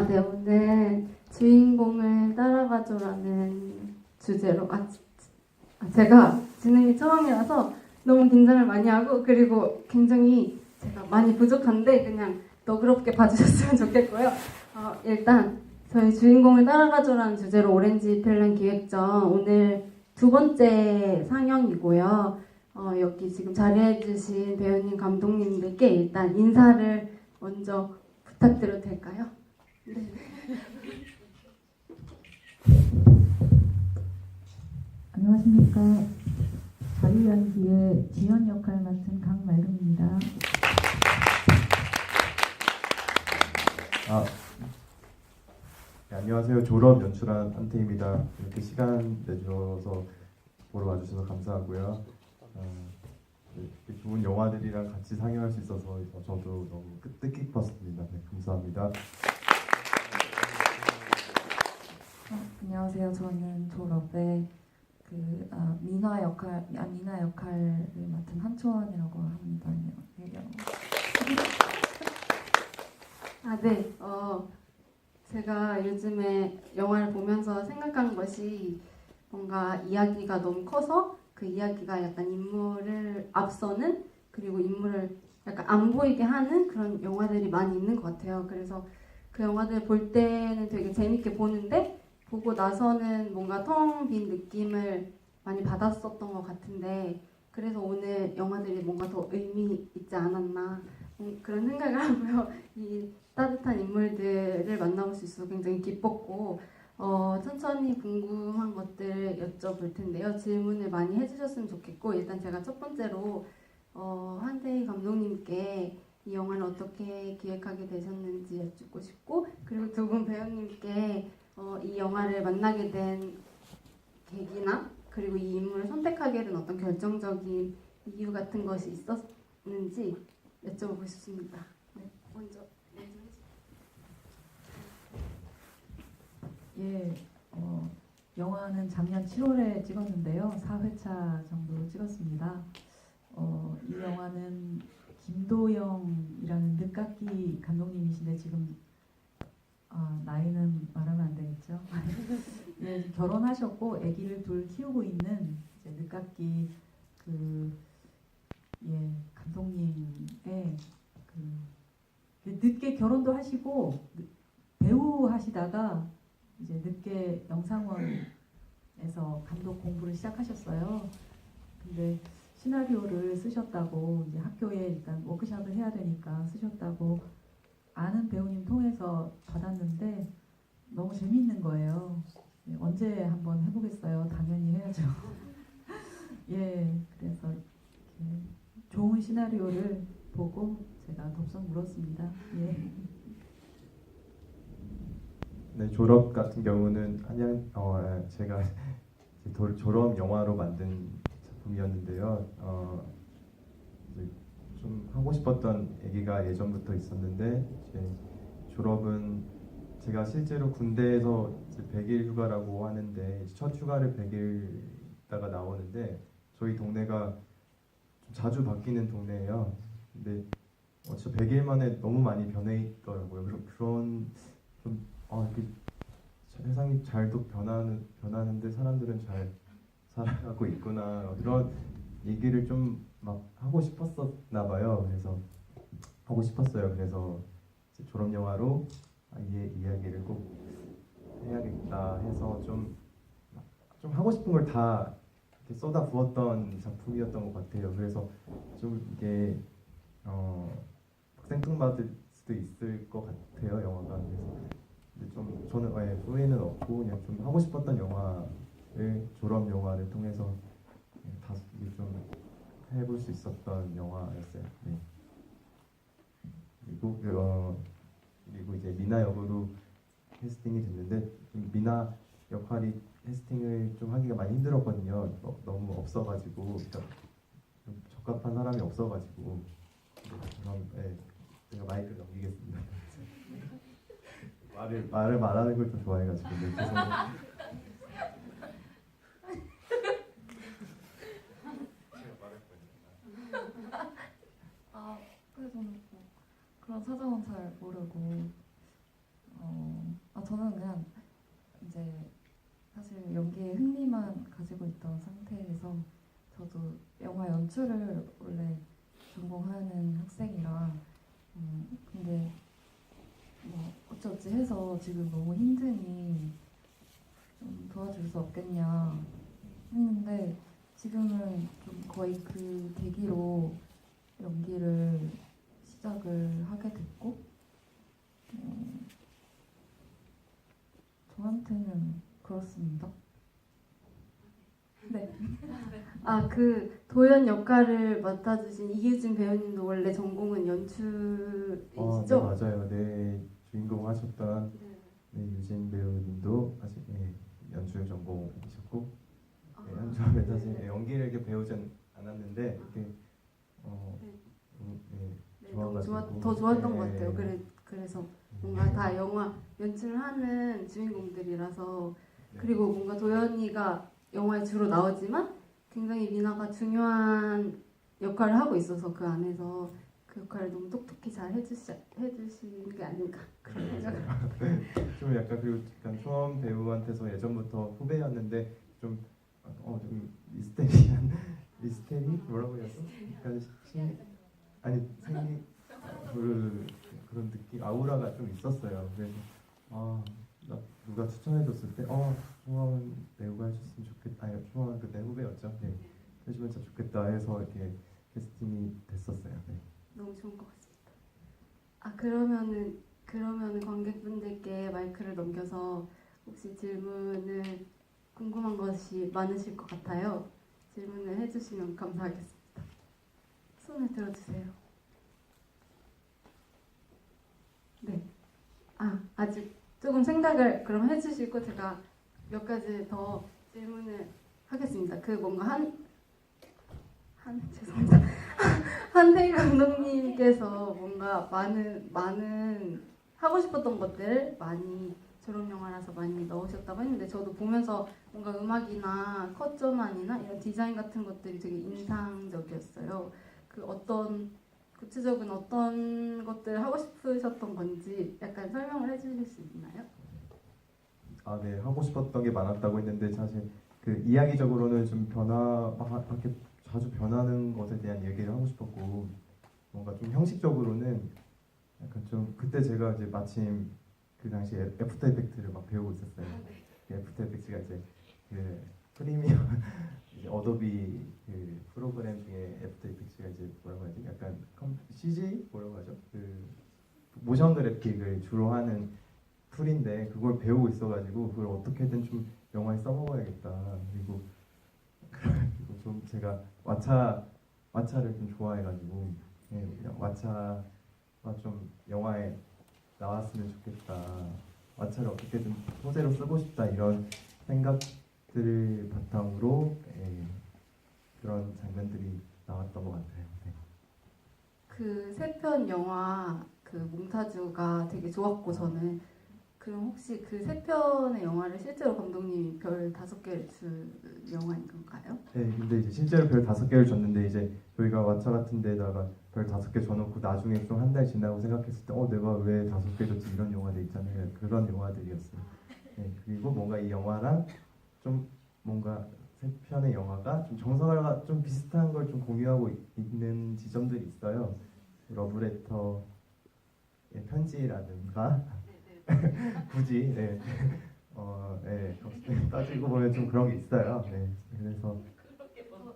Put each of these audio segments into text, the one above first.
네, 오늘 주인공을 따라가줘라는 주제로 제가 진행이 처음이라서 너무 긴장을 많이 하고 그리고 굉장히 제가 많이 부족한데 그냥 너그럽게 봐주셨으면 좋겠고요. 일단 저희 주인공을 따라가줘라는 주제로 오렌지 필름 기획전 오늘 두 번째 상영이고요. 여기 지금 자리해주신 배우님, 감독님들께 일단 인사를 먼저 부탁드려도 될까요? 네. 안녕하십니까. 자유연기의 지연 역할 맡은 강말금입니다. 네, 안녕하세요. 졸업 연출한 한태입니다. 이렇게 시간 내주셔서 보러 와주셔서 감사하고요. 이렇게 좋은 영화들이랑 같이 상영할 수 있어서 저도 너무 뜻깊었습니다. 네, 감사합니다. 안녕하세요. 저는 졸업에 미나 역할을 맡은 한초원이라고 합니다. 안녕하세요. 네. 제가 요즘에 영화를 보면서 생각한 것이 뭔가 이야기가 너무 커서 그 이야기가 약간 인물을 앞서는 그리고 인물을 약간 안 보이게 하는 그런 영화들이 많이 있는 것 같아요. 그래서 그 영화들 볼 때는 되게 재밌게 보는데 보고 나서는 뭔가 텅 빈 느낌을 많이 받았었던 것 같은데 그래서 오늘 영화들이 뭔가 더 의미 있지 않았나 그런 생각을 하고요. 이 따뜻한 인물들을 만나볼 수 있어서 굉장히 기뻤고 천천히 궁금한 것들 여쭤볼 텐데요. 질문을 많이 해주셨으면 좋겠고 일단 제가 첫 번째로 한태희 감독님께 이 영화를 어떻게 기획하게 되셨는지 여쭙고 싶고 그리고 두 분 배우님께 이 영화를 만나게 된 계기나 그리고 이 인물을 선택하게 된 어떤 결정적인 이유 같은 것이 있었는지 여쭤보고 싶습니다. 네, 먼저 예, 영화는 작년 7월에 찍었는데요. 4회차 정도 찍었습니다. 이 영화는 김도영이라는 늦깎이 감독님이신데 지금 나이는 말하면 안 되겠죠. 예, 결혼하셨고 아기를 둘 키우고 있는 이제 늦깎이 감독님의 늦게 결혼도 하시고 배우 하시다가 이제 늦게 영상원에서 감독 공부를 시작하셨어요. 근데 시나리오를 쓰셨다고 이제 학교에 일단 워크숍을 해야 되니까 쓰셨다고 아는 배우님 통해서 받았는데 너무 재미있는 거예요. 예, 언제 한번 해보겠어요? 당연히 해야죠. 예, 그래서 이렇게 좋은 시나리오를 보고 제가 덥석 물었습니다. 예. 네, 졸업 같은 경우는 제가 졸업 영화로 만든 작품이었는데요. 이제 좀 하고 싶었던 얘기가 예전부터 있었는데 이제 졸업은 제가 실제로 군대에서 이제 100일 휴가라고 하는데 첫 휴가를 100일 있다가 나오는데 저희 동네가 좀 자주 바뀌는 동네예요. 근데 진짜 100일 만에 너무 많이 변해 있더라고요. 그런 좀 이렇게 세상이 잘도 변하는데 사람들은 잘 살아가고 있구나 그런 얘기를 좀 막 하고 싶었었나 봐요. 그래서 하고 싶었어요. 그래서 졸업 영화로 이 이야기를 꼭 해야겠다 해서 좀 하고 싶은 걸 다 쏟아 부었던 작품이었던 것 같아요. 그래서 좀 이게 생뚱맞을 수도 있을 것 같아요. 영화가. 그래서 근데 좀 저는 후회는 없고 그냥 좀 하고 싶었던 영화를 졸업 영화를 통해서 다시 좀 해볼 수 있었던 영화였어요. 네. 그리고 이제 미나 역으로 캐스팅이 됐는데 미나 역할이 캐스팅을 좀 하기가 많이 힘들었거든요. 너무 없어가지고 좀 적합한 사람이 없어가지고 그럼 제가 마이크를 넘기겠습니다. 말을 말하는 걸 좀 좋아해가지고 죄송해요. 그래서 저는 그런 사정은 잘 모르고 연기에 흥미만 가지고 있던 상태에서 저도 영화 연출을 원래 전공하는 학생이라 근데 뭐 어쩌지 해서 지금 너무 힘드니 좀 도와줄 수 없겠냐 했는데 지금은 좀 거의 그 계기로 연기를 시작을 하게 됐고 저한테는 그렇습니다. 네. 아, 그 도연 역할을 맡아주신 이규진 배우님도 원래 전공은 연출이시죠? 네, 맞아요. 네, 주인공 하셨던 네, 유진 배우님도 아직 연출 전공이셨고 네, 연출하면 사실 연기를 이렇게 배우진 않았는데 이렇게 네, 너무 좋아가지고. 더 좋았던 네. 것 같아요. 그래서 뭔가 다 영화 연출하는 주인공들이라서 네. 그리고 뭔가 도연이가 영화에 주로 나오지만 굉장히 미나가 중요한 역할을 하고 있어서 그 안에서 그 역할을 너무 똑똑히 잘 해주시는 게 아닌가 그런 생각을. 좀 약간 그리고 약간 초원 배우한테서 예전부터 후배였는데 좀 미스테리 뭐라고 해야 죠 약간 아니 생기 그런 느낌 아우라가 좀 있었어요. 그래서 나 누가 추천해줬을 때 초원 배우가 해줬으면 좋겠다. 아니 초원 그때 후배였죠. 네. 해주면 진짜 좋겠다 해서 이렇게 캐스팅이 됐었어요. 네. 너무 좋은 것 같습니다. 아 그러면은 관객분들께 마이크를 넘겨서 혹시 질문을 궁금한 것이 많으실 것 같아요. 질문을 해주시면 감사하겠습니다. 손을 들어주세요. 네. 아직 조금 생각을 그럼 해주시고 제가 몇 가지 더 질문을 하겠습니다. 그 뭔가 죄송합니다. 한태희 감독님께서 뭔가 많은 하고 싶었던 것들 많이 졸업 영화라서 많이 넣으셨다고 했는데 저도 보면서 뭔가 음악이나 컷조만이나 이런 디자인 같은 것들이 되게 인상적이었어요. 구체적인 어떤 것들 하고 싶으셨던 건지 약간 설명을 해주실 수 있나요? 네, 하고 싶었던 게 많았다고 했는데 사실 그 이야기적으로는 좀 이렇게 자주 변하는 것에 대한 얘기를 하고 싶었고 뭔가 좀 형식적으로는 약간 좀 그때 제가 이제 마침 그 당시에 애프터 이펙트를 막 배우고 있었어요. 애프터 이펙트가 이제 그 프리미엄 이제 어도비 그 프로그램 중에 애프터 이펙트가 이제 뭐라고 해야지? 약간 CG 뭐라고 하죠? 그 모션 그래픽을 주로 하는 툴인데 그걸 배우고 있어가지고 그걸 어떻게든 좀 영화에 써먹어야겠다. 그리고 좀 제가 왓챠를 좀 좋아해가지고 그냥 왓챠가 좀 영화에 나왔으면 좋겠다. 왓챠를 어떻게든 소재로 쓰고 싶다 이런 생각들을 바탕으로 그런 장면들이 나왔던 것 같아요. 네. 그 세 편 영화 그 몽타주가 되게 좋았고 저는 그럼 혹시 그 세 편의 영화를 실제로 감독님이 별 5개를 준 영화인 건가요? 네, 근데 이제 실제로 별 5개를 줬는데 이제 저희가 왓챠 같은 데다가 별 5개 줘놓고 나중에 좀 한 달 지나고 생각했을 때 내가 왜 5개 줬지 이런 영화들 있잖아요. 그런 영화들이었어요. 네, 그리고 뭔가 이 영화랑 좀 뭔가 세 편의 영화가 좀 정서가 좀 비슷한 걸 좀 공유하고 있는 지점들이 있어요. 러브레터의 편지라든가 굳이 따지고 보면 좀 그런 게 있어요. 네, 그래서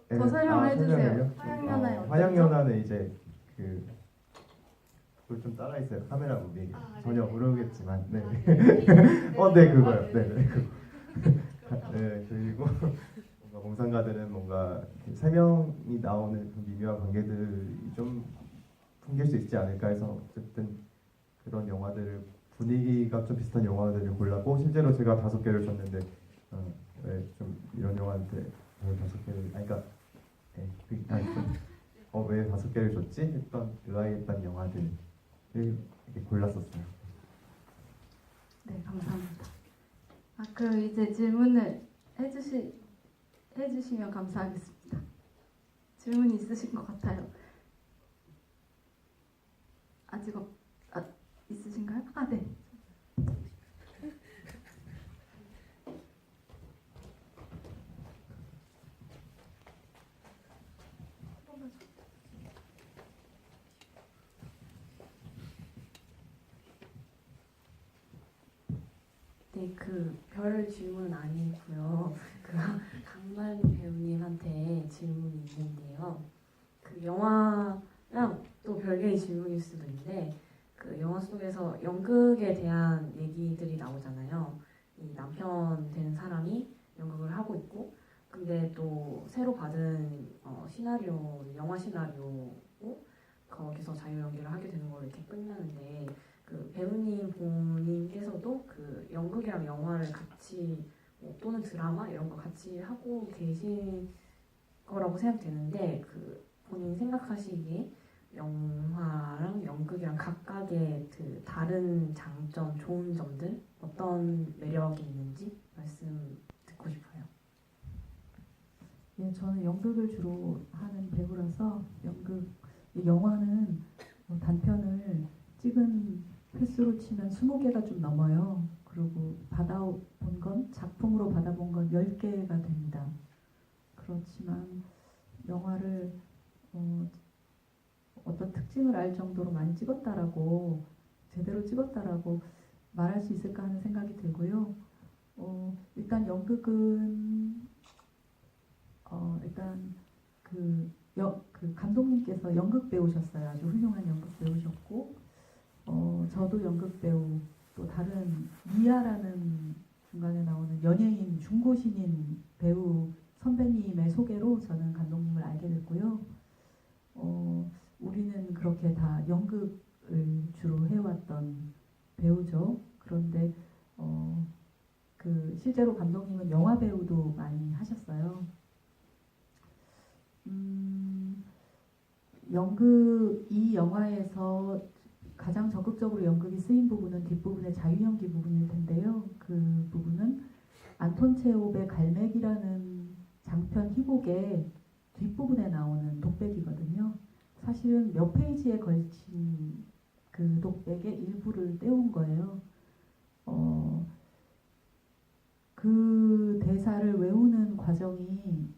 더 설명을 해주세요. 설명을요? 화양연화의 화양연화는 이제 그걸 좀 따라 있어요. 카메라 무비 전혀 모르겠지만 네. 네 그거요. 네. 네 그리고 뭔가 몽상가들은 뭔가 세 명이 나오는 그 미묘한 관계들이 좀 풍길 수 있지 않을까 해서 어쨌든 그런 영화들을 분위기가 좀 비슷한 영화들을 골랐고 실제로 제가 5개를 줬는데 왜 좀 이런 영화한테 5개를 그러니까 왜 5개를 줬지 했던 의아했던 영화들을 이렇게 골랐었어요. 네, 감사합니다. 그럼 이제 질문을 해주시면 감사하겠습니다. 질문 있으신 것 같아요. 아직 있으신가요? 네. 네, 별 질문은 아니고요. 강만 배우님한테 질문이 있는데요. 영화랑 또 별개의 질문일 수도 있는데 영화 속에서 연극에 대한 얘기들이 나오잖아요. 이 남편 되는 사람이 연극을 하고 있고 근데 또 새로 받은 영화 시나리오고 거기서 자유 연기를 하게 되는 걸로 이렇게 끝나는데 배우님 본인께서도 연극이랑 영화를 같이 또는 드라마 이런 거 같이 하고 계신 거라고 생각되는데 본인이 생각하시기에 영화랑 연극이랑 각각의 다른 장점, 좋은 점들 어떤 매력이 있는지 말씀 듣고 싶어요. 예, 저는 연극을 주로 하는 배우라서 영화는 단편을 찍은 횟수로 치면 20개가 좀 넘어요. 그리고 받아본 건 작품으로 받아본 건 10개가 됩니다. 그렇지만 영화를 어떤 특징을 알 정도로 많이 찍었다라고 제대로 찍었다라고 말할 수 있을까 하는 생각이 들고요. 일단 연극은 일단 감독님께서 연극 배우셨어요. 아주 훌륭한 연극 배우셨고 저도 연극 배우 또 다른 미아라는 중간에 나오는 연예인 중고신인 배우 선배님의 소개로 저는 감독님을 알게 됐고요. 우리는 그렇게 다 연극을 주로 해왔던 배우죠. 그런데 실제로 감독님은 영화 배우도 많이 하셨어요. 이 영화에서 가장 적극적으로 연극이 쓰인 부분은 뒷부분의 자유연기 부분일 텐데요. 그 부분은 안톤 체홉의 갈매기라는 장편 희곡의 뒷부분에 나오는 독백이거든요. 사실은 몇 페이지에 걸친 그 독백의 일부를 떼온 거예요. 그 대사를 외우는 과정이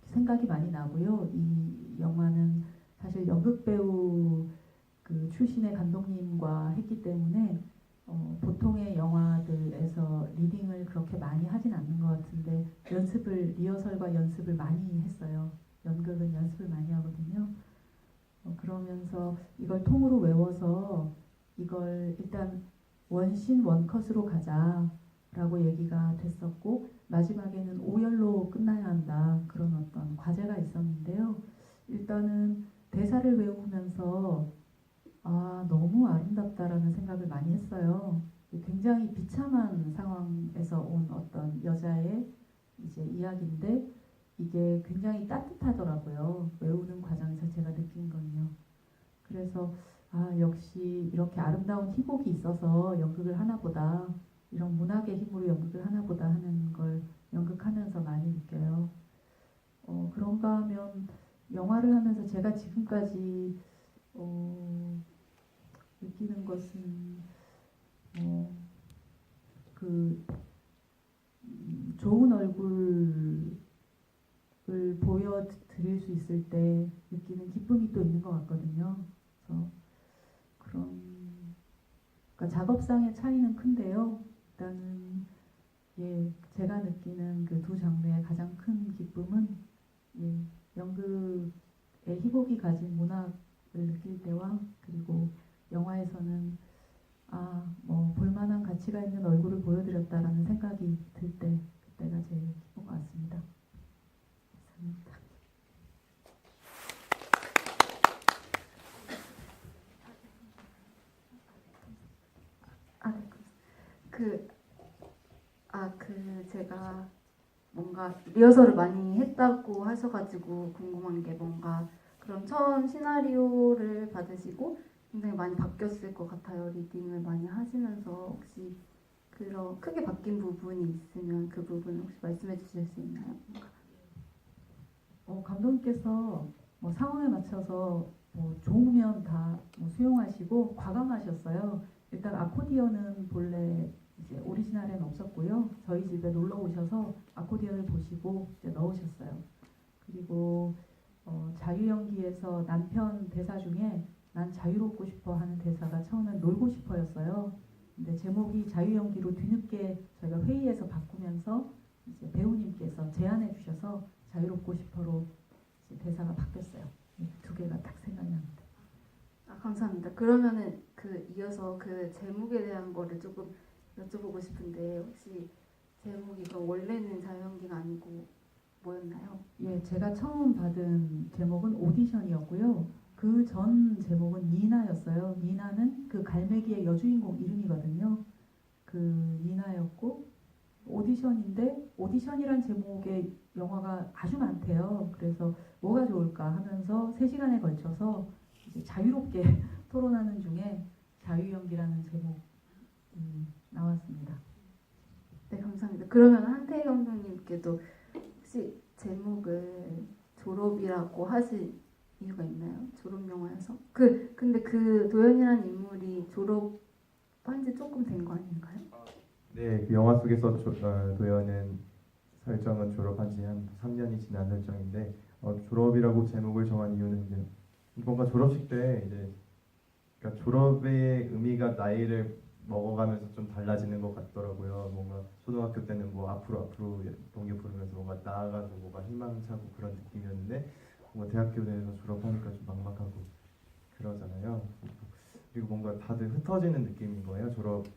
생각이 많이 나고요. 이 영화는 사실 연극 배우 출신의 감독님과 했기 때문에 보통의 영화들에서 리딩을 그렇게 많이 하진 않는 것 같은데 리허설과 연습을 많이 했어요. 연극은 연습을 많이 하거든요. 그러면서 이걸 통으로 외워서 이걸 일단 원신 원컷으로 가자라고 얘기가 됐었고 마지막에는 오열로 끝나야 한다 그런 어떤 과제가 있었는데요. 일단은 대사를 외우면서 너무 아름답다라는 생각을 많이 했어요. 굉장히 비참한 상황에서 온 어떤 여자의 이제 이야기인데 이게 굉장히 따뜻하더라고요. 외우는 과정에서 제가 느낀 건요. 그래서 역시 이렇게 아름다운 희곡이 있어서 연극을 하나보다 이런 문학의 힘으로 연극을 하나보다 하는 걸 연극하면서 많이 느껴요. 그런가 하면 영화를 하면서 제가 지금까지 느끼는 것은 좋은 얼굴을 보여드릴 수 있을 때 느끼는 기쁨이 또 있는 것 같거든요. 그래서 그러니까 작업상의 차이는 큰데요. 일단은 제가 느끼는 그 두 장르의 가장 큰 기쁨은 연극의 희곡이 가진 문학을 느낄 때와 그리고 영화에서는 볼만한 가치가 있는 얼굴을 보여드렸다라는 생각이 들 때 그때가 제일 기쁜 것 같습니다. 감사합니다. 제가 뭔가 리허설을 많이 했다고 하셔가지고 궁금한 게 뭔가 그럼 처음 시나리오를 받으시고 굉장히 많이 바뀌었을 것 같아요. 리딩을 많이 하시면서 혹시 그런 크게 바뀐 부분이 있으면 그 부분을 혹시 말씀해 주실 수 있나요? 감독님께서 상황에 맞춰서 좋으면 다 수용하시고 과감하셨어요. 일단 아코디언은 본래 이제 오리지널에는 없었고요. 저희 집에 놀러 오셔서 아코디언을 보시고 이제 넣으셨어요. 그리고 자유연기에서 남편 대사 중에 난 자유롭고 싶어 하는 대사가 처음엔 놀고 싶어였어요. 근데 제목이 자유연기로 뒤늦게 저희가 회의에서 바꾸면서 이제 배우님께서 제안해 주셔서 자유롭고 싶어로 이제 대사가 바뀌었어요. 두 개가 딱 생각이 납니다. 아, 감사합니다. 그러면은 이어서 그 제목에 대한 거를 조금 여쭤보고 싶은데 혹시 제목이 그럼 원래는 자유연기가 아니고 뭐였나요? 예, 제가 처음 받은 제목은 오디션이었고요. 그 전 제목은 니나였어요. 니나는 그 갈매기의 여주인공 이름이거든요. 그 니나였고 오디션인데 오디션이란 제목의 영화가 아주 많대요. 그래서 뭐가 좋을까 하면서 3시간에 걸쳐서 이제 자유롭게 토론하는 중에 자유연기라는 제목이 나왔습니다. 네, 감사합니다. 그러면 한태희 감독님께도 혹시 제목을 졸업이라고 하신 이유가 있나요? 졸업 영화여서? 근데 그 도연이라는 인물이 졸업한 지 조금 된 거 아닌가요? 네, 그 영화 속에서 도연은 설정은 졸업한 지 한 3년이 지난 설정인데 졸업이라고 제목을 정한 이유는 이제 뭔가 졸업식 때 이제 그러니까 졸업의 의미가 나이를 먹어가면서 좀 달라지는 것 같더라고요. 뭔가 초등학교 때는 뭐 앞으로 동요 부르면서 뭔가 나아가고 뭔가 희망차고 그런 느낌이었는데 뭔가 대학교 내에서 졸업하니까 좀 막막하고 그러잖아요. 그리고 뭔가 다들 흩어지는 느낌인 거예요. 졸업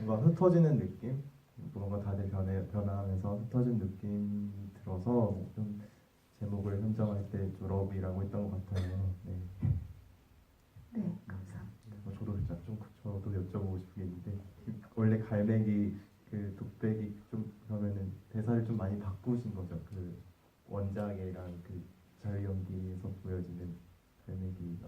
뭔가 흩어지는 느낌, 뭔가 다들 변화하면서 흩어진 느낌이 들어서 좀 제목을 선정할 때 졸업이라고 했던 것 같아요. 네. 네, 감사합니다. 저도 여쭤보고 싶은 게 있는데 원래 갈매기 그 독백이 좀 그러면은 대사를 좀 많이 바꾸신 거죠? 그 원작이랑 그 자유연기에서 보여지는 갈매기가.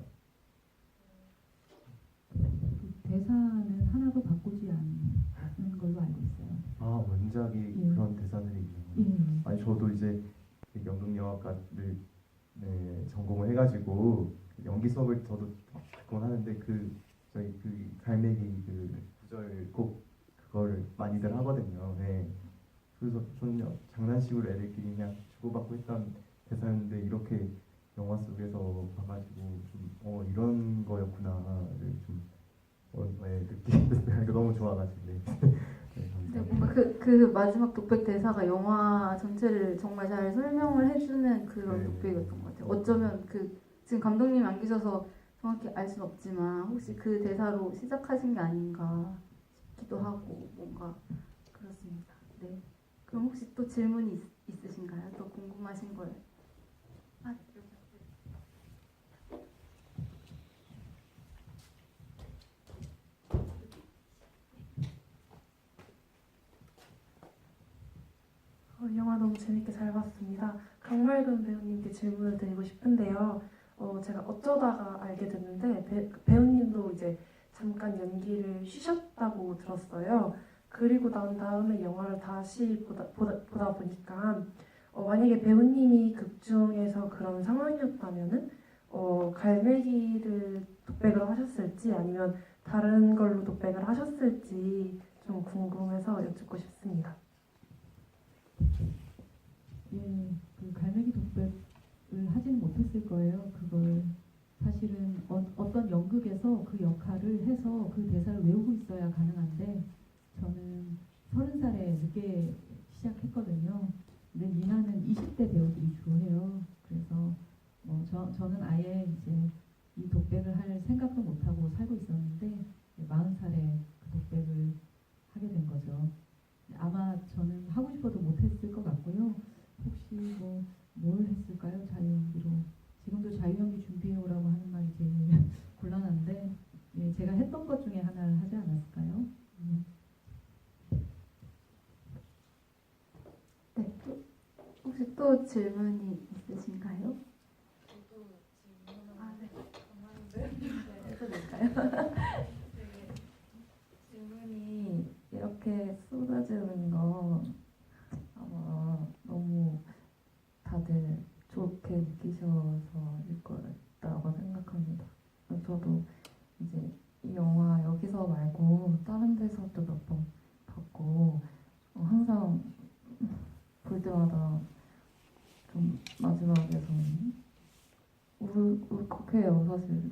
대사는 하나도 바꾸지 않는 걸로 알고 있어요. 아, 원작이 예. 그런 대사들이 있나요? 예. 아니 저도 이제 그 연극영화과를 전공을 해가지고 그 연기 수업을 저도 듣곤 하는데 저희 그 갈매기 그 구절 꼭 그거를 많이들 하거든요. 네. 그래서 저는 장난식으로 애들끼리 그냥 주고받고 했던 대사였는데 이렇게 영화 속에서 봐가지고 좀 이런 거였구나를 좀 느끼게 너무 좋아가지고 네. 네, 근데 감사합니다. 뭔가 그 마지막 독백 대사가 영화 전체를 정말 잘 설명을 해주는 그런 네. 독백이었던 것 같아요. 어쩌면 지금 감독님이 안 계셔서 정확히 알 수는 없지만 혹시 그 대사로 시작하신 게 아닌가 싶기도 하고 뭔가 그렇습니다. 네. 그럼 혹시 또 질문이 있으신가요? 또 궁금하신 걸? 아, 영화 너무 재밌게 잘 봤습니다. 강말근 배우님께 질문을 드리고 싶은데요. 제가 어쩌다가 알게 됐는데 배우님도 이제 잠깐 연기를 쉬셨다고 들었어요. 그리고 난 다음에 영화를 다시 보다 보니까 만약에 배우님이 극중에서 그런 상황이었다면은 갈매기를 독백을 하셨을지 아니면 다른 걸로 독백을 하셨을지 좀 궁금해서 여쭙고 싶습니다. 예, 그 갈매기 독백을 하지는 못했을 거예요. 그걸 사실은 어떤 연극에서 그 역할을 해서 그 대사를 외우고 있어야 가능한데 저는 30살에 늦게 시작했거든요. 근데 니나는 20대 배우들이 주로 해요. 그래서 저는 아예 이제 이 독백을 할 생각도 못하고 살고 있었는데 40살에 그 독백을 하게 된 거죠. 아마 저는 하고 싶어도 못했을 것 같고요. 혹시 뭘 했을까요? 자유연기로. 지금도 자유연기 준비해오라고 하는 말이 제일 곤란한데 예, 제가 했던 것 중에 하나를 하지 않았을까요? 네. 혹시 또 질문이 있으신가요? 아, 네. 해도 될까요? 질문이 이렇게 쏟아지는 거 아마 너무 다들 좋게 느끼셔서일 거라고 생각합니다. 저도 이제 이 영화 여기서 말고 다른 데서도 몇 번 봤고 항상 볼 때마다 좀 마지막에서는 울컥해요. 사실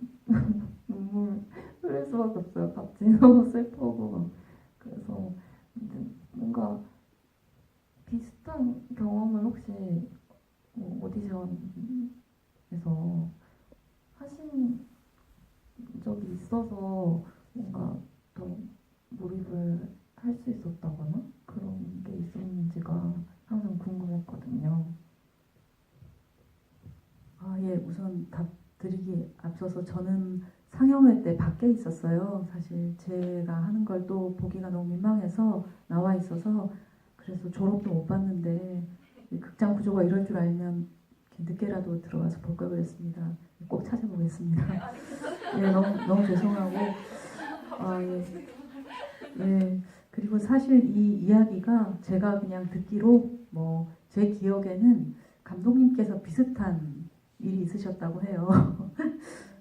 눈물 수밖에 없어요. 같이 너무 슬프고 막. 그래서 근데 뭔가 비슷한 경험을 혹시 뭐 오디션에서 하신 적이 있어서 뭔가 더 몰입을 할 수 있었다거나 그런 게 있었는지가 항상 궁금했거든요. 예, 우선 답 드리기 앞서서 저는 상영회 때 밖에 있었어요. 사실 제가 하는 걸 또 보기가 너무 민망해서 나와 있어서 그래서 졸업도 못 봤는데 이 극장 구조가 이럴 줄 알면 이렇게 늦게라도 들어가서 볼 걸 그랬습니다. 꼭 찾아보겠습니다. 예, 너무 죄송하고 예, 예. 그리고 사실 이 이야기가 제가 그냥 듣기로 뭐 제 기억에는 감독님께서 비슷한 일이 있으셨다고 해요.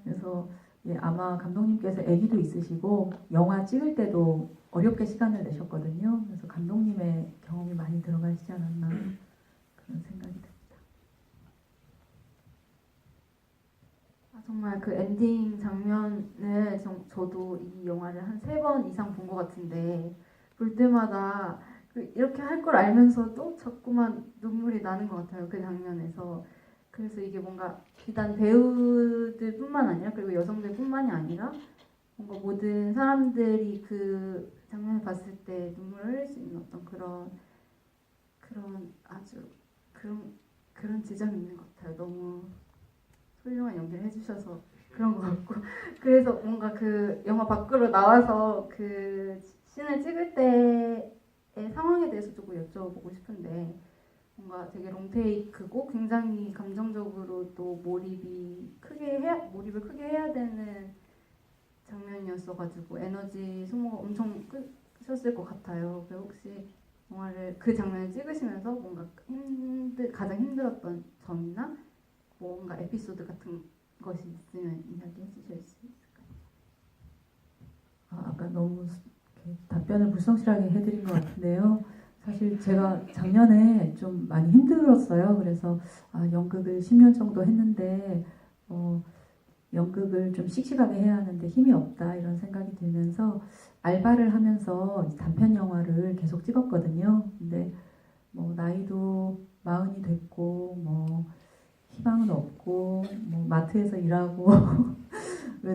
그래서 예, 아마 감독님께서 아기도 있으시고 영화 찍을 때도 어렵게 시간을 내셨거든요. 그래서 감독님의 경험이 많이 들어가시지 않았나 그런 생각이 듭니다. 정말 그 엔딩 장면을 저도 이 영화를 한 3번 이상 본 것 같은데 볼 때마다 이렇게 할 걸 알면서도 자꾸만 눈물이 나는 것 같아요. 그 장면에서. 그래서 이게 뭔가 비단 배우들뿐만 아니라 그리고 여성들뿐만이 아니라 뭔가 모든 사람들이 그 장면을 봤을 때 눈물을 흘릴 수 있는 어떤 그런 아주 그런 지점이 있는 것 같아요. 너무 훌륭한 연기를 해주셔서 그런 것 같고 그래서 뭔가 그 영화 밖으로 나와서 그 씬을 찍을 때의 상황에 대해서 조금 여쭤보고 싶은데 뭔가 되게 롱테이크고 굉장히 감정적으로 또 몰입을 크게 해야 되는 장면이었어가지고 에너지 소모가 엄청 크셨을 것 같아요. 그래서 혹시 영화를 그 장면을 찍으시면서 뭔가 가장 힘들었던 점이나 뭔가 에피소드 같은 것이 있으면 이야기해 주실 수 있을까요? 아까 너무 이렇게 답변을 불성실하게 해드린 것 같은데요. 사실 제가 작년에 좀 많이 힘들었어요. 그래서 연극을 10년 정도 했는데 연극을 좀 씩씩하게 해야 하는데 힘이 없다 이런 생각이 들면서 알바를 하면서 단편 영화를 계속 찍었거든요. 근데 뭐 나이도 40이 됐고 뭐 희망은 없고 뭐 마트에서 일하고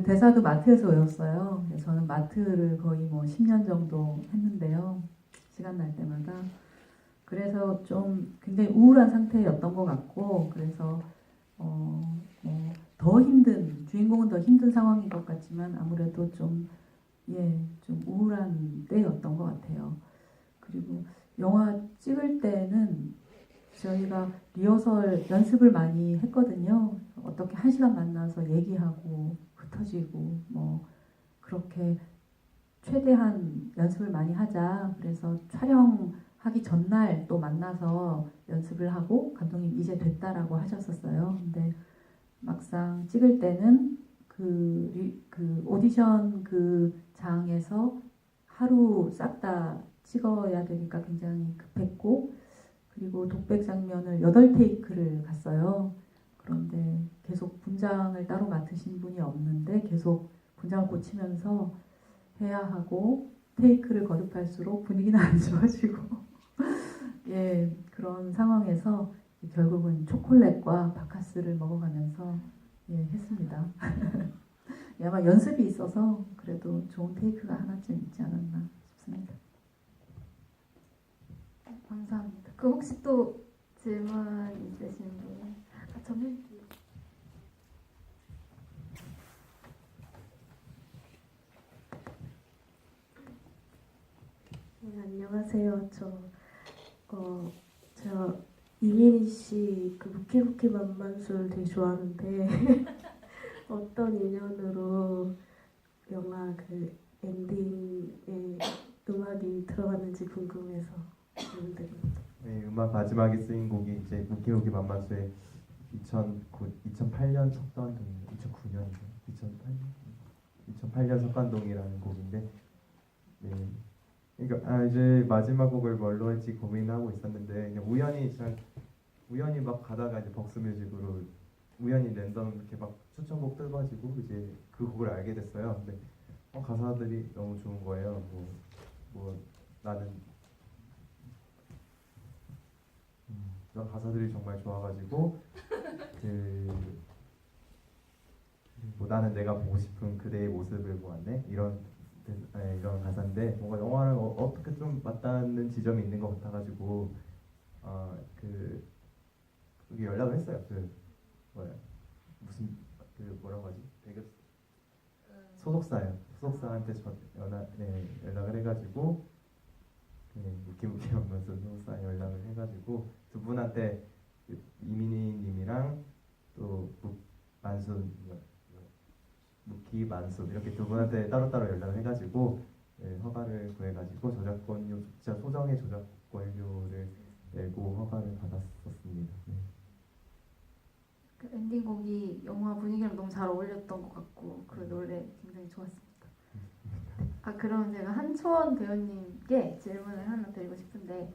대사도 마트에서 외웠어요. 저는 마트를 거의 뭐 10년 정도 했는데요. 시간 날 때마다. 그래서 좀 굉장히 우울한 상태였던 것 같고 그래서 더 힘든 주인공은 더 힘든 상황인 것 같지만 아무래도 좀 우울한 때였던 것 같아요. 그리고 영화 찍을 때는 저희가 리허설 연습을 많이 했거든요. 어떻게 1시간 만나서 얘기하고 흩어지고 뭐 그렇게 최대한 연습을 많이 하자. 그래서 촬영하기 전날 또 만나서 연습을 하고 감독님 이제 됐다라고 하셨었어요. 근데 막상 찍을 때는 그 오디션 그 장에서 하루 싹 다 찍어야 되니까 굉장히 급했고 그리고 독백 장면을 8테이크를 갔어요. 그런데 계속 분장을 따로 맡으신 분이 없는데 계속 분장을 고치면서 해야 하고 테이크를 거듭할수록 분위기는 안 좋아지고 예, 그런 상황에서 결국은 초콜릿과 바카스를 먹어가면서 했습니다. 아마 연습이 있어서 그래도 좋은 테이크가 하나쯤 있지 않았나 싶습니다. 감사합니다. 그 혹시 또 질문 있으신 분? 저는 네, 안녕하세요. 제가 이민희 씨 그 부키부키 만만술 되게 좋아하는데 어떤 인연으로 영화 그 엔딩에 음악이 들어갔는지 궁금해서 질문드립니다. 네, 음악 마지막에 쓰인 곡이 이제 우키우키 만만수의 2008년 석관동 2009년이죠. 2008년 석관동이라는 곡인데 네. 그러니까 이제 마지막 곡을 뭘로 할지 고민하고 있었는데 그냥 우연히 막 가다가 이제 벅스뮤직으로 우연히 랜덤 이렇게 막 추천곡 뜯어지고 이제 그 곡을 알게 됐어요. 근데 가사들이 너무 좋은 거예요. 뭐 나는 그런 가사들이 정말 좋아가지고 뭐 나는 내가 보고 싶은 그대의 모습을 보았네 이런 가사인데 뭔가 영화를 어떻게 좀 맞닿는 지점이 있는 것 같아가지고 그게 연락을 했어요. 무슨 뭐라고 하지? 되게 소속사한테 연락을 해가지고 무키무키 하면서 소속사에 연락을 해가지고 두 분한테 이민희님이랑 또 무키 만수 이렇게 두 분한테 따로따로 연락을 해가지고 허가를 구해가지고 저작권료 진짜 소정의 저작권료를 내고 허가를 받았었습니다. 네. 그 엔딩곡이 영화 분위기랑 너무 잘 어울렸던 것 같고 그 노래 굉장히 좋았습니다. 그럼 제가 한초원 배우님께 질문을 하나 드리고 싶은데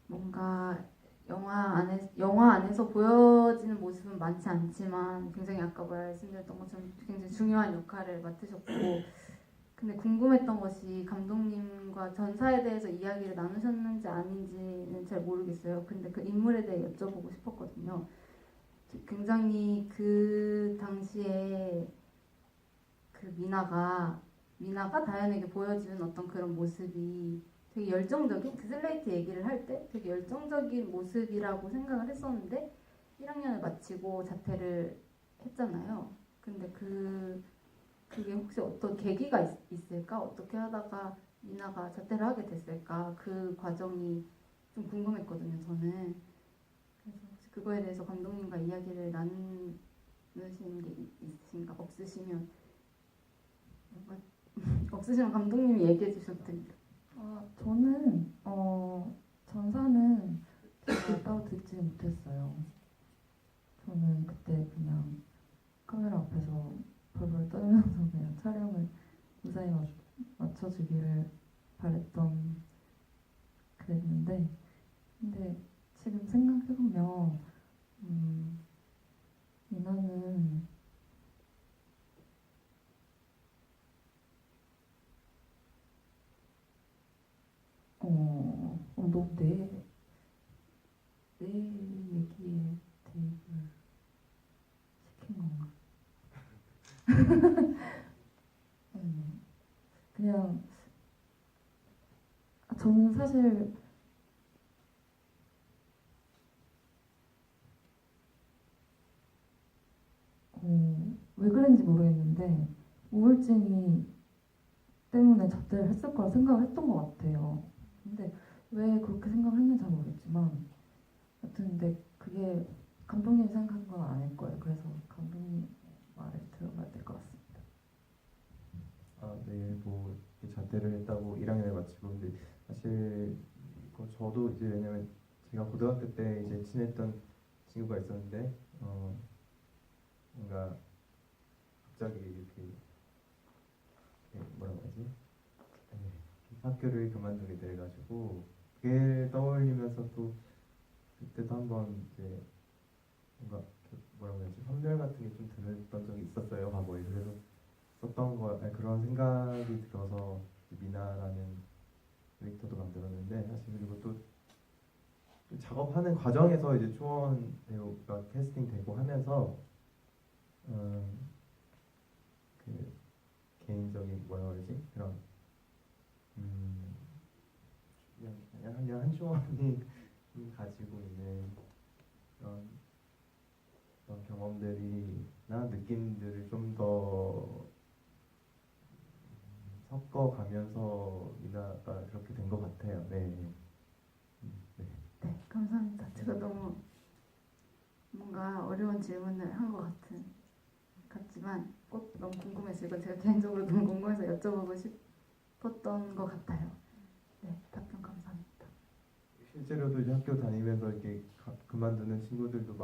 뭔가 영화 안에서 보여지는 모습은 많지 않지만 굉장히 아까 말씀드렸던 것처럼 굉장히 중요한 역할을 맡으셨고 근데 궁금했던 것이 감독님과 전사에 대해서 이야기를 나누셨는지 아닌지는 잘 모르겠어요. 근데 그 인물에 대해 여쭤보고 싶었거든요. 굉장히 그 당시에 그 미나가 다현에게 보여주는 어떤 그런 모습이 되게 열정적인 그 슬레이트 얘기를 할 때 되게 열정적인 모습이라고 생각을 했었는데 1학년을 마치고 자퇴를 했잖아요. 근데 그게 혹시 어떤 계기가 있을까? 어떻게 하다가 미나가 자퇴를 하게 됐을까? 그 과정이 좀 궁금했거든요. 저는. 그래서 혹시 그거에 대해서 감독님과 이야기를 나누시는 게 있으신가? 없으시면 감독님이 얘기해 주셔도 됩니다. 저는 전사는 따로 듣지 못했어요. 저는 그때 그냥 카메라 앞에서 벌벌 떨면서 그냥 촬영을 무사히 맞춰주기를 그랬는데 근데 지금 생각해보면 미나는 너무 내 얘기에 대입을 시킨 건가? 그냥 저는 사실 왜 그런지 모르겠는데 우울증이 때문에 자퇴를 했을 거라 생각을 했던 것 같아요. 근데 왜 그렇게 생각을 했는지 잘 모르겠지만 하여튼 근데 그게 감독님이 생각한 건 아닐 거예요. 그래서 감독님 말을 들어봐야 될 것 같습니다. 네, 뭐 자퇴를 했다고 1학년을 마치고 근데 사실 저도 이제 왜냐면 제가 고등학교 때 이제 친했던 친구가 있었는데 뭔가 갑자기 이렇게 뭐라고 하지? 학교를 그만두게 돼가지고 그게 떠올리면서 또 그때도 한번 이제 뭔가 뭐라고 해야지 환멸 같은 게 좀 들었던 적이 있었어요 과거에. 그래서 그런 생각이 들어서 미나라는 캐릭터도 만들었는데 사실 그리고 또 작업하는 과정에서 이제 초원 배우가 캐스팅되고 하면서 그 개인적인 뭐라고 그러지 그런 그냥 한초원이 가지고 있는 그런 경험들이나 느낌들을 좀 더 섞어가면서 미나가 그렇게 된 것 같아요. 네. 네, 감사합니다. 제가 너무 뭔가 어려운 질문을 한 것 같지만 꼭 너무 궁금해서 이건 제가 개인적으로 너무 궁금해서 여쭤보고 싶었던 것 같아요. 네, 답변 감사합니다. 실제로도 이제 학교 다니면서 이렇게 그만두는 친구들도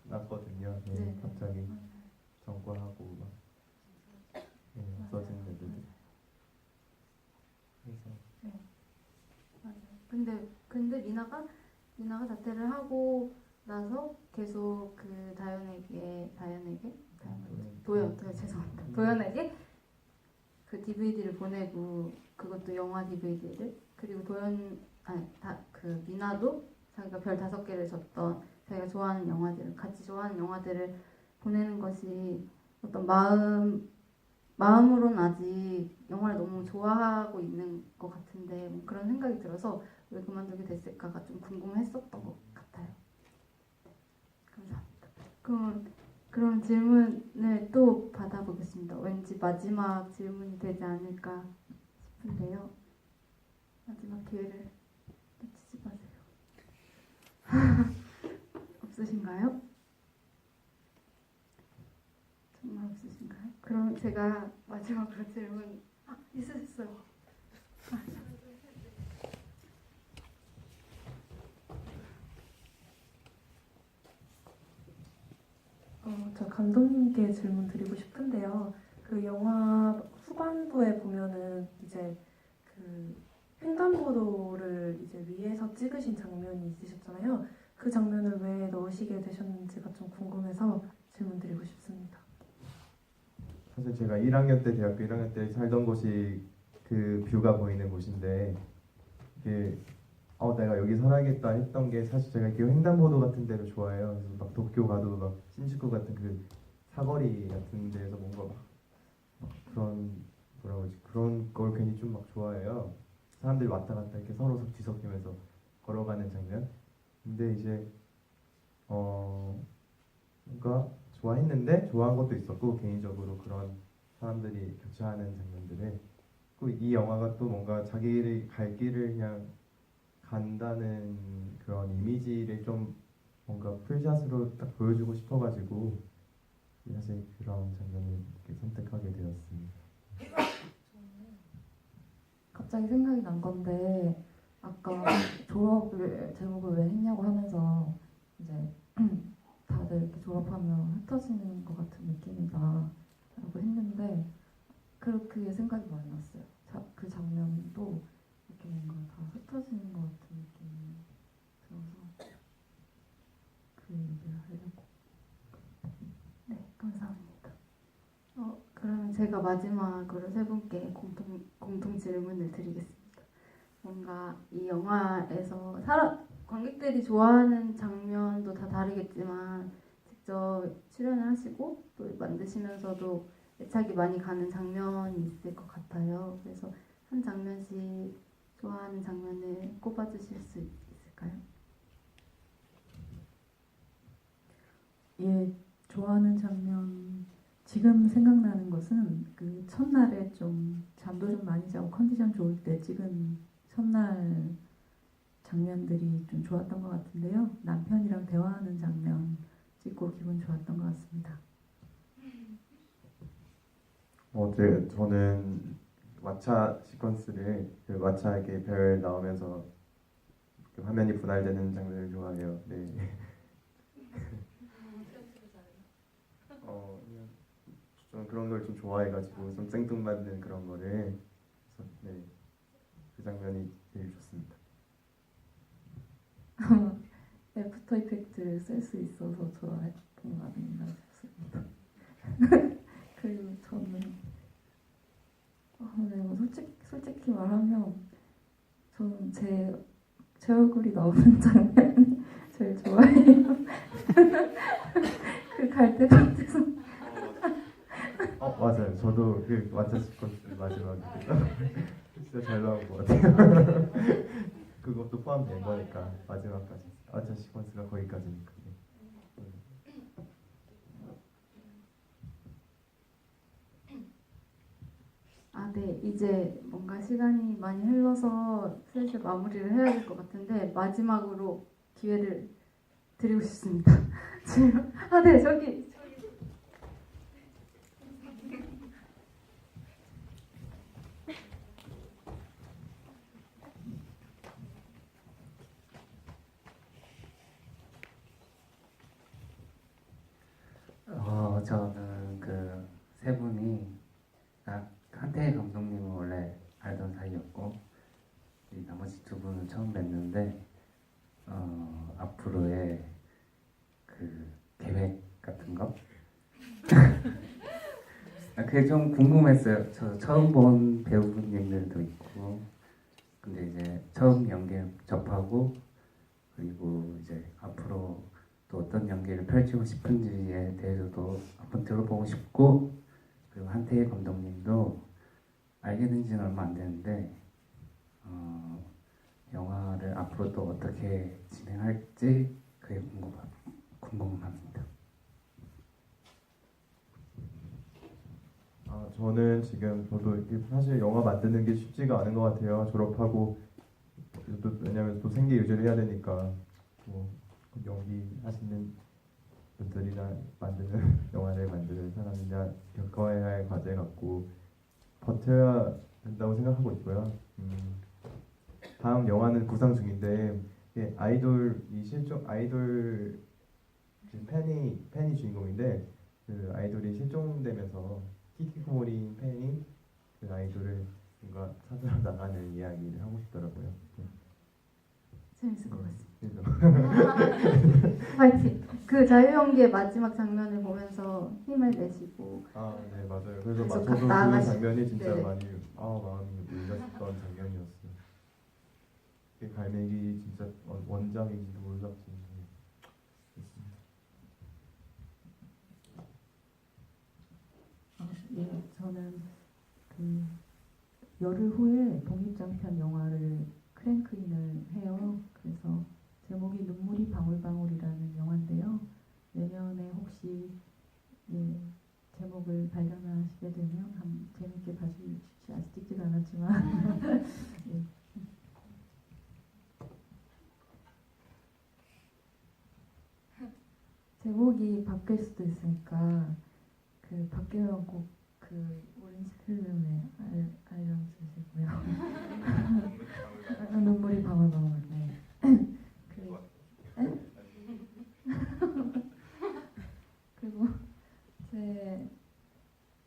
많았거든요. 네, 네, 갑자기 맞아요. 전과하고 막 없어지는 애들도. 그래서 맞아요. 근데 미나가 자퇴를 하고 나서 계속 그 도연 죄송합니다. 도연에게 그 DVD를 보내고 그것도 영화 DVD를 그리고 그 미나도 자기가 별 5개를 줬던 자기가 좋아하는 영화들을 같이 좋아하는 영화들을 보내는 것이 어떤 마음으로는 아직 영화를 너무 좋아하고 있는 것 같은데 뭐 그런 생각이 들어서 왜 그만두게 됐을까가 좀 궁금했었던 것 같아요. 감사합니다. 그럼 질문을 또 받아보겠습니다. 왠지 마지막 질문이 되지 않을까 싶은데요. 마지막 기회를 놓치지 마세요. 없으신가요? 정말 없으신가요? 그럼 제가 마지막으로 질문 있으셨어요. 저 감독님께 질문 드리고 싶은데요. 그 영화 후반부에 보면은 이제 그 횡단보도를 이제 위에서 찍으신 장면이 있으셨잖아요. 그 장면을 왜 넣으시게 되셨는지가 좀 궁금해서 질문 드리고 싶습니다. 사실 제가 1학년 때 대학교 1학년 때 살던 곳이 그 뷰가 보이는 곳인데 이게 내가 여기 살아야겠다 했던 게 사실 제가 이렇게 횡단보도 같은 데를 좋아해요. 그래서 막 도쿄 가도 막 신주쿠 같은 그 사거리 같은 데에서 뭔가 막 그런 뭐라고 하지 그런 걸 괜히 좀 막 좋아해요. 사람들이 왔다 갔다 이렇게 서로 뒤섞이면서 걸어가는 장면. 근데 이제 뭔가 좋아했는데 좋아한 것도 있었고 개인적으로 그런 사람들이 교차하는 장면들을 이 영화가 또 뭔가 자기를 갈 길을 그냥 간다는 그런 이미지를 좀 뭔가 풀샷으로 딱 보여주고 싶어가지고 사실 그런 장면을 이렇게 선택하게 되었습니다. 갑자기 생각이 난 건데 아까 졸업을 제목을 왜 했냐고 하면서 이제 다들 이렇게 졸업하면 흩어지는 것 같은 느낌이다라고 했는데 그렇게 생각이 많이 났어요. 그 장면도 이렇게 뭔가 다 흩어지는 것 같은 느낌이 들어서 그 얘기를 하려고. 네, 감사합니다. 그러면 제가 마지막으로 세 분께 공통 질문을 드리겠습니다. 뭔가 이 영화에서 관객들이 좋아하는 장면도 다 다르겠지만 직접 출연을 하시고 또 만드시면서도 애착이 많이 가는 장면이 있을 것 같아요. 그래서 한 장면씩 좋아하는 장면을 꼽아주실 수 있을까요? 예, 좋아하는 장면 지금 생각나는 것은 그 첫날에 좀 잠도 좀 많이 자고 컨디션 좋을 때 찍은 첫날 장면들이 좀 좋았던 것 같은데요. 남편이랑 대화하는 장면 찍고 기분 좋았던 것 같습니다. 저는 왓챠 시퀀스를 그 왓챠에게 별 나오면서 그 화면이 분할되는 장면을 좋아해요. 네. 그냥 저는 그런 걸 좀 좋아해가지고 좀 생뚱맞는 그런 거를 그래서 네, 그 장면이 제일 좋습니다. 애프터 이펙트를 쓸 수 있어서 좋아했던 거 아닌가 싶습니다. 그리고 저는 네, 뭐 솔직히 말하면 저는 제 얼굴이 나오는 장면 제일 좋아해요. 그 갈대밭에서 맞아요. 저도 그 왓챠 시퀀스 마지막에 진짜 잘 나온 것 같아요. 그것도 포함된 거니까 마지막까지 왓챠 시퀀스가 거기까지니까. 네. 이제 뭔가 시간이 많이 흘러서 슬슬 마무리를 해야 될 것 같은데 마지막으로 기회를 드리고 싶습니다. 네, 저기. 저는 그 세 분이 한태희 감독님은 원래 알던 사이였고 이 나머지 두 분은 처음 뵀는데 앞으로의 그 계획 같은 거 그게 좀 궁금했어요. 저 처음 본 배우분들도 있고, 근데 이제 처음 연기 접하고, 그리고 이제 앞으로 또 어떤 연기를 펼치고 싶은지에 대해서도 한번 들어보고 싶고, 그리고 한태희 감독님도 알게 된 지는 얼마 안 됐는데 영화를 앞으로 또 어떻게 진행할지 그게 궁금합니다. 저는 지금 저도 이게 사실 영화 만드는 게 쉽지가 않은 것 같아요. 졸업하고 또 왜냐면 또 생계 유지를 해야 되니까 뭐 연기 하시는 분들이나 만드는 영화를 만드는 사람이나 겪어야 할 과제 같고 버텨야 된다고 생각하고 있고요. 다음 영화는 구상 중인데 이게 아이돌이 실종 아이돌 팬이 주인공인데 그 아이돌이 실종되면서 히키코모리 팬이 그 아이돌을 뭔가 찾으러 나가는 이야기를 하고 싶더라고요. 재밌을 것 같습니다. 그래서 파이팅! 그 자유연기의 마지막 장면을 보면서 힘을 내시고 네 맞아요. 그래서 계속 저도 그 나아가시- 장면이 진짜 네. 많이 마음이 울렸던 장면이었어요. 그 갈매기 진짜 원작인지도 몰랐지. 그렇습니다. 예, 저는 그 열흘 후에 독립장편 영화를 크랭크인을 해요. 그래서 제목이 눈물이 방울방울이라는 영화인데요. 내년에 혹시 예, 제목을 발견하시게 되면 한번 재밌게 봐주십시오. 아직 찍지도 않았지만 예. 제목이 바뀔 수도 있으니까 그 바뀌면 꼭 그 오렌지 필름에 알려주시고요. 눈물이 방울방울. 네. 그리고 제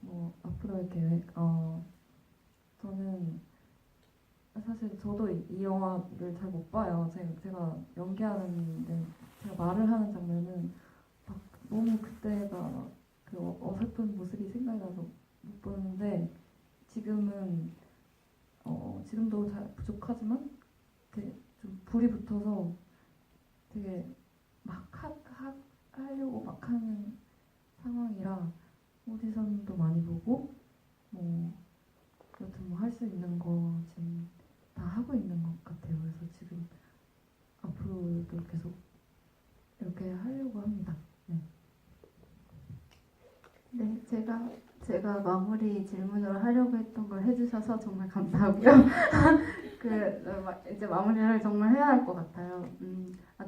뭐 앞으로의 계획 저는 사실 저도 이 영화를 잘 못 봐요. 제가 연기하는데 제가 말을 하는 장면은 막 너무 그때가 그 어설픈 모습이 생각이 나서 못 보는데 지금은 지금도 잘 부족하지만 되게 좀 불이 붙어서 되게 막 하려고 막 하는 상황이라 오디션도 많이 보고 뭐 여튼 뭐 할 수 있는 거 지금 다 하고 있는 것 같아요. 그래서 지금 앞으로도 계속 이렇게 하려고 합니다. 네, 제가 마무리 질문으로 하려고 했던 걸 해주셔서 정말 감사하고요. 이제 마무리를 정말 해야 할 것 같아요.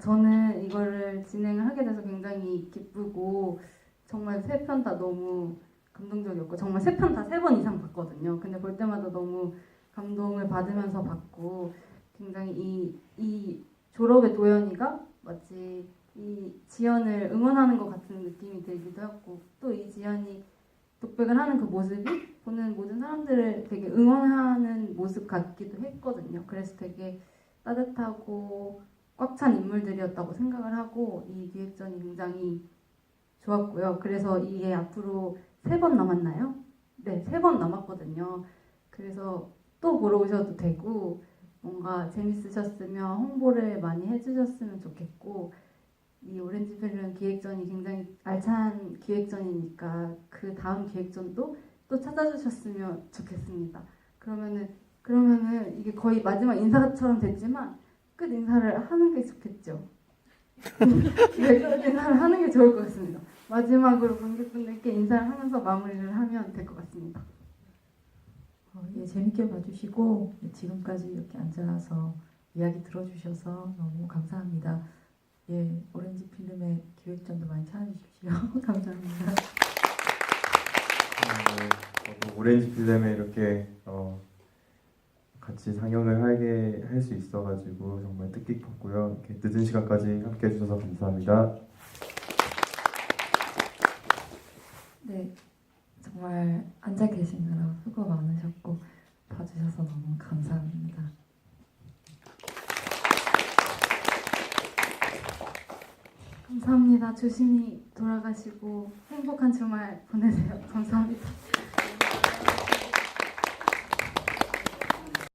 저는 이거를 진행을 하게 돼서 굉장히 기쁘고 정말 세 편 다 너무 감동적이었고 정말 세 편 다 3번 이상 봤거든요. 근데 볼 때마다 너무 감동을 받으면서 봤고 굉장히 이 졸업의 도연이가 마치 이 지연을 응원하는 것 같은 느낌이 들기도 했고 또 이 지연이 독백을 하는 그 모습이 보는 모든 사람들을 되게 응원하는 모습 같기도 했거든요. 그래서 되게 따뜻하고 꽉 찬 인물들이었다고 생각을 하고 이 기획전이 굉장히 좋았고요. 그래서 이게 앞으로 3번 남았나요? 네, 3번 남았거든요. 그래서 또 보러 오셔도 되고 뭔가 재밌으셨으면 홍보를 많이 해주셨으면 좋겠고 이 오렌지 필름 기획전이 굉장히 알찬 기획전이니까 그 다음 기획전도 또 찾아주셨으면 좋겠습니다. 그러면은 이게 거의 마지막 인사처럼 됐지만 끝 인사를 하는 게 좋겠죠. 네, 끝 인사를 하는 게 좋을 것 같습니다. 마지막으로 관객분들께 인사를 하면서 마무리를 하면 될 것 같습니다. 예, 재밌게 봐주시고 지금까지 이렇게 앉아서 이야기 들어주셔서 너무 감사합니다. 예, 오렌지 필름의 기획전도 많이 찾아주십시오. 감사합니다. 저도 오렌지 필름에 이렇게 같이 상영을 하게 할 수 있어가지고 정말 뜻깊었고요. 이렇게 늦은 시간까지 함께 해주셔서 감사합니다. 네, 정말 앉아 계시느라 수고 많으셨고 봐주셔서 너무 감사합니다. 감사합니다. 조심히 돌아가시고 행복한 주말 보내세요. 감사합니다.